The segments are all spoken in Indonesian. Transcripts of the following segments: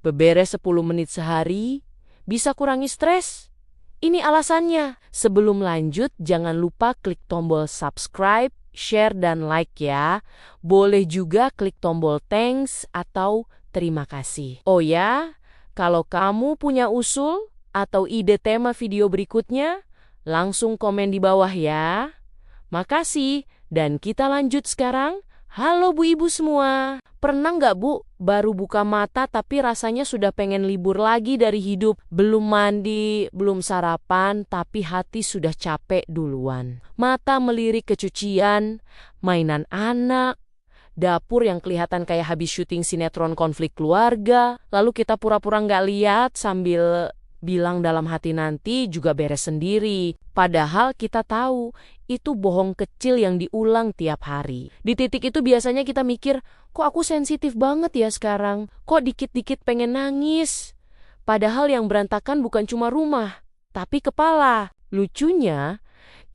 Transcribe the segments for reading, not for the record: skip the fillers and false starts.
Beberes 10 menit sehari bisa kurangi stres. Ini alasannya. Sebelum lanjut, jangan lupa klik tombol subscribe, share, dan like ya. Boleh juga klik tombol thanks atau terima kasih. Oh ya, kalau kamu punya usul atau ide tema video berikutnya, langsung komen di bawah ya. Makasih, dan kita lanjut sekarang. Halo Bu Ibu semua, pernah nggak Bu, baru buka mata tapi rasanya sudah pengen libur lagi dari hidup? Belum mandi, belum sarapan, tapi hati sudah capek duluan. Mata melirik ke cucian, mainan anak, dapur yang kelihatan kayak habis syuting sinetron konflik keluarga, lalu kita pura-pura nggak lihat sambil bilang dalam hati nanti juga beres sendiri. Padahal kita tahu itu bohong kecil yang diulang tiap hari. Di titik itu biasanya kita mikir, kok aku sensitif banget ya sekarang? Kok dikit-dikit pengen nangis? Padahal yang berantakan bukan cuma rumah, tapi kepala. Lucunya,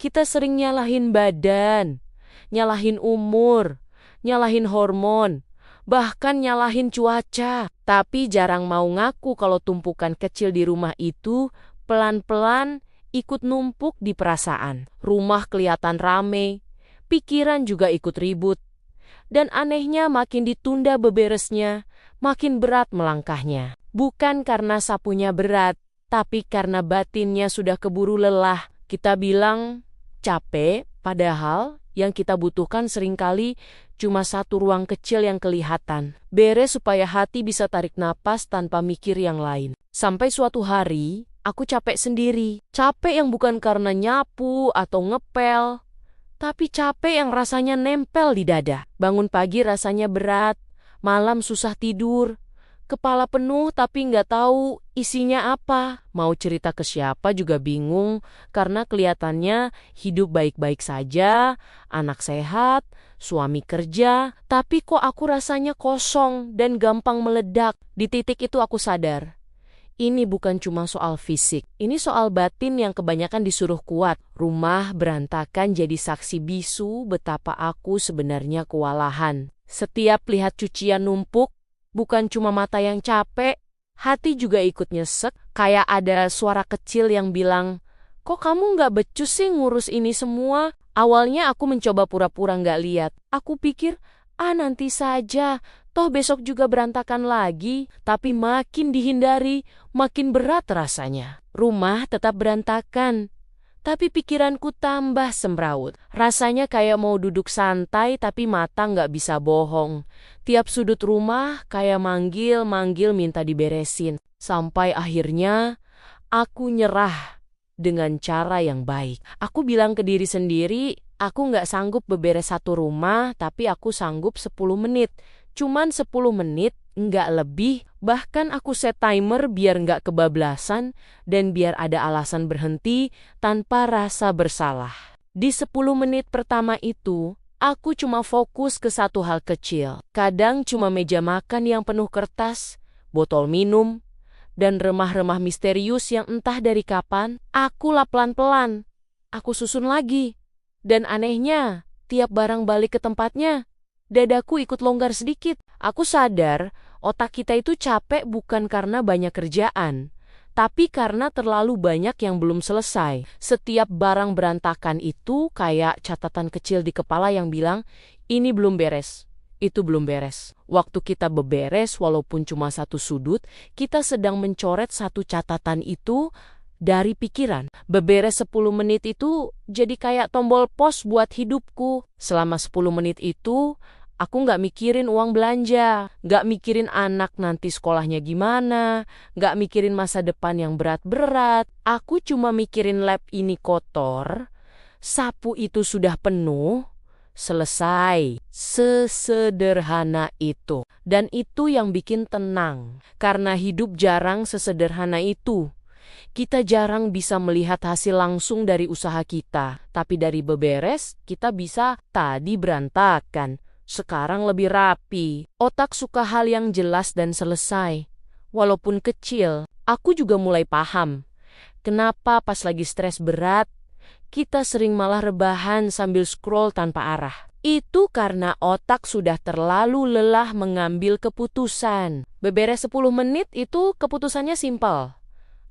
kita sering nyalahin badan, nyalahin umur, nyalahin hormon, bahkan nyalahin cuaca. Tapi jarang mau ngaku kalau tumpukan kecil di rumah itu pelan-pelan ikut numpuk di perasaan. Rumah kelihatan rame, pikiran juga ikut ribut. Dan anehnya makin ditunda beberesnya, makin berat melangkahnya. Bukan karena sapunya berat, tapi karena batinnya sudah keburu lelah. Kita bilang capek, padahal yang kita butuhkan seringkali cuma satu ruang kecil yang kelihatan. Beres supaya hati bisa tarik napas tanpa mikir yang lain. Sampai suatu hari, aku capek sendiri. Capek yang bukan karena nyapu atau ngepel, tapi capek yang rasanya nempel di dada. Bangun pagi rasanya berat, malam susah tidur. Kepala penuh tapi nggak tahu isinya apa. Mau cerita ke siapa juga bingung karena kelihatannya hidup baik-baik saja, anak sehat, suami kerja, tapi kok aku rasanya kosong dan gampang meledak. Di titik itu aku sadar, ini bukan cuma soal fisik, ini soal batin yang kebanyakan disuruh kuat. Rumah berantakan jadi saksi bisu betapa aku sebenarnya kewalahan. Setiap lihat cucian numpuk, bukan cuma mata yang capek, hati juga ikut nyesek, kayak ada suara kecil yang bilang, kok kamu nggak becus sih ngurus ini semua? Awalnya aku mencoba pura-pura nggak lihat. Aku pikir, nanti saja, toh besok juga berantakan lagi. Tapi makin dihindari, makin berat rasanya. Rumah tetap berantakan, tapi pikiranku tambah semrawut. Rasanya kayak mau duduk santai tapi mata nggak bisa bohong. Tiap sudut rumah kayak manggil-manggil minta diberesin. Sampai akhirnya aku nyerah dengan cara yang baik. Aku bilang ke diri sendiri, aku nggak sanggup beberes satu rumah, tapi aku sanggup 10 menit. Cuman 10 menit, nggak lebih. Bahkan aku set timer biar nggak kebablasan dan biar ada alasan berhenti tanpa rasa bersalah. Di 10 menit pertama itu, aku cuma fokus ke satu hal kecil. Kadang cuma meja makan yang penuh kertas, botol minum, dan remah-remah misterius yang entah dari kapan. Aku lap pelan-pelan. Aku susun lagi. Dan anehnya, tiap barang balik ke tempatnya, dadaku ikut longgar sedikit. Aku sadar, otak kita itu capek bukan karena banyak kerjaan, tapi karena terlalu banyak yang belum selesai. Setiap barang berantakan itu kayak catatan kecil di kepala yang bilang, ini belum beres, itu belum beres. Waktu kita beberes, walaupun cuma satu sudut, kita sedang mencoret satu catatan itu dari pikiran. Beberes 10 menit itu jadi kayak tombol pos buat hidupku. Selama 10 menit itu, aku nggak mikirin uang belanja, nggak mikirin anak nanti sekolahnya gimana, nggak mikirin masa depan yang berat-berat. Aku cuma mikirin lab ini kotor, sapu itu sudah penuh, selesai. Sesederhana itu. Dan itu yang bikin tenang, karena hidup jarang sesederhana itu. Kita jarang bisa melihat hasil langsung dari usaha kita, tapi dari beberes kita bisa tadi berantakan, sekarang lebih rapi. Otak suka hal yang jelas dan selesai. Walaupun kecil, aku juga mulai paham kenapa pas lagi stres berat, kita sering malah rebahan sambil scroll tanpa arah. Itu karena otak sudah terlalu lelah mengambil keputusan. Beberes 10 menit itu keputusannya simpel.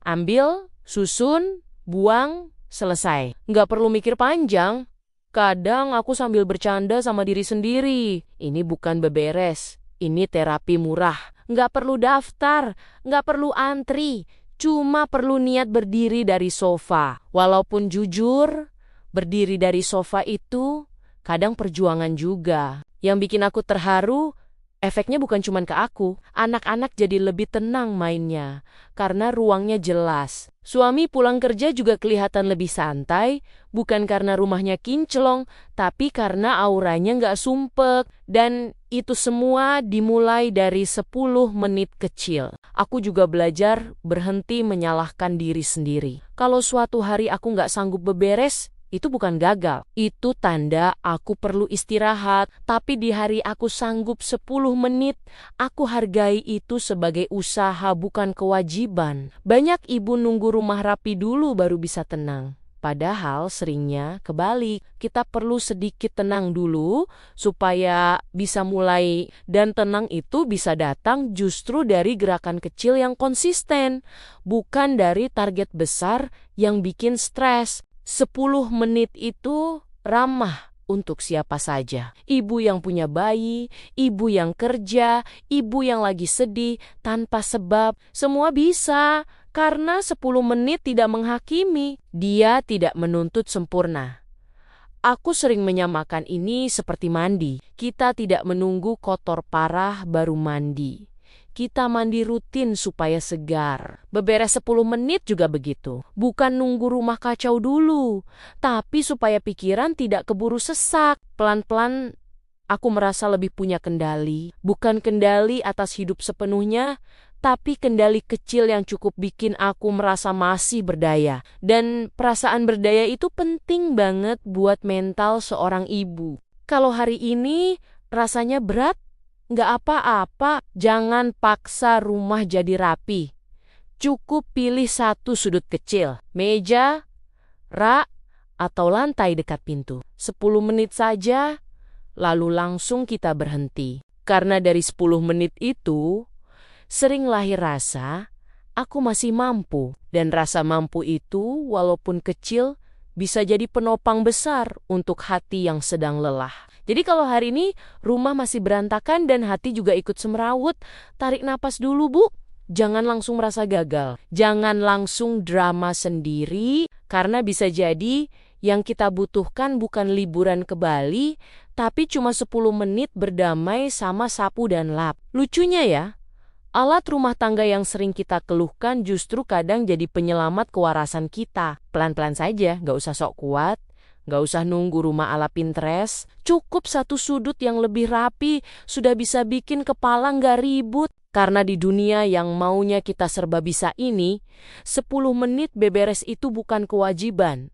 Ambil, susun, buang, selesai. Nggak perlu mikir panjang. Kadang aku sambil bercanda sama diri sendiri. Ini bukan beberes, ini terapi murah. Nggak perlu daftar, nggak perlu antri. Cuma perlu niat berdiri dari sofa. Walaupun jujur, berdiri dari sofa itu kadang perjuangan juga. Yang bikin aku terharu, efeknya bukan cuma ke aku. Anak-anak jadi lebih tenang mainnya, karena ruangnya jelas. Suami pulang kerja juga kelihatan lebih santai, bukan karena rumahnya kinclong, tapi karena auranya nggak sumpek. Dan itu semua dimulai dari 10 menit kecil. Aku juga belajar berhenti menyalahkan diri sendiri. Kalau suatu hari aku nggak sanggup beberes, itu bukan gagal. Itu tanda aku perlu istirahat. Tapi di hari aku sanggup 10 menit, aku hargai itu sebagai usaha bukan kewajiban. Banyak ibu nunggu rumah rapi dulu baru bisa tenang. Padahal seringnya kebalik, kita perlu sedikit tenang dulu supaya bisa mulai. Dan tenang itu bisa datang justru dari gerakan kecil yang konsisten, bukan dari target besar yang bikin stres. 10 menit itu ramah untuk siapa saja. Ibu yang punya bayi, ibu yang kerja, ibu yang lagi sedih tanpa sebab, semua bisa. Karena 10 menit tidak menghakimi, dia tidak menuntut sempurna. Aku sering menyamakan ini seperti mandi. Kita tidak menunggu kotor parah baru mandi. Kita mandi rutin supaya segar. Beberes 10 menit juga begitu. Bukan nunggu rumah kacau dulu, tapi supaya pikiran tidak keburu sesak. Pelan-pelan aku merasa lebih punya kendali. Bukan kendali atas hidup sepenuhnya, tapi kendali kecil yang cukup bikin aku merasa masih berdaya. Dan perasaan berdaya itu penting banget buat mental seorang ibu. Kalau hari ini rasanya berat, nggak apa-apa, jangan paksa rumah jadi rapi. Cukup pilih satu sudut kecil, meja, rak, atau lantai dekat pintu. 10 menit saja, lalu langsung kita berhenti. Karena dari 10 menit itu, sering lahir rasa, aku masih mampu. Dan rasa mampu itu, walaupun kecil, bisa jadi penopang besar untuk hati yang sedang lelah. Jadi kalau hari ini rumah masih berantakan dan hati juga ikut semrawut, tarik napas dulu, Bu. Jangan langsung merasa gagal. Jangan langsung drama sendiri, karena bisa jadi yang kita butuhkan bukan liburan ke Bali, tapi cuma 10 menit berdamai sama sapu dan lap. Lucunya ya, alat rumah tangga yang sering kita keluhkan justru kadang jadi penyelamat kewarasan kita. Pelan-pelan saja, nggak usah sok kuat. Nggak usah nunggu rumah ala Pinterest, cukup satu sudut yang lebih rapi, sudah bisa bikin kepala nggak ribut. Karena di dunia yang maunya kita serba bisa ini, 10 menit beberes itu bukan kewajiban,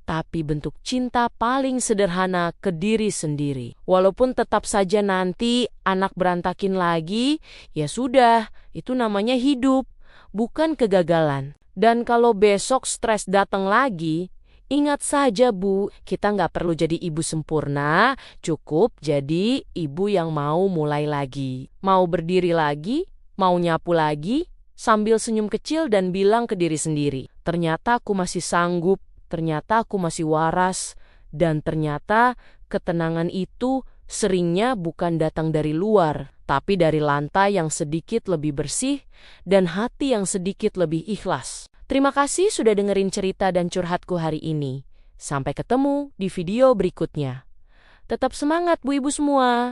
tapi bentuk cinta paling sederhana ke diri sendiri. Walaupun tetap saja nanti anak berantakin lagi, ya sudah, itu namanya hidup, bukan kegagalan. Dan kalau besok stres datang lagi, ingat saja, Bu, kita nggak perlu jadi ibu sempurna, cukup jadi ibu yang mau mulai lagi. Mau berdiri lagi, mau nyapu lagi, sambil senyum kecil dan bilang ke diri sendiri, ternyata aku masih sanggup, ternyata aku masih waras, dan ternyata ketenangan itu seringnya bukan datang dari luar, tapi dari lantai yang sedikit lebih bersih dan hati yang sedikit lebih ikhlas. Terima kasih sudah dengerin cerita dan curhatku hari ini. Sampai ketemu di video berikutnya. Tetap semangat Bu Ibu semua.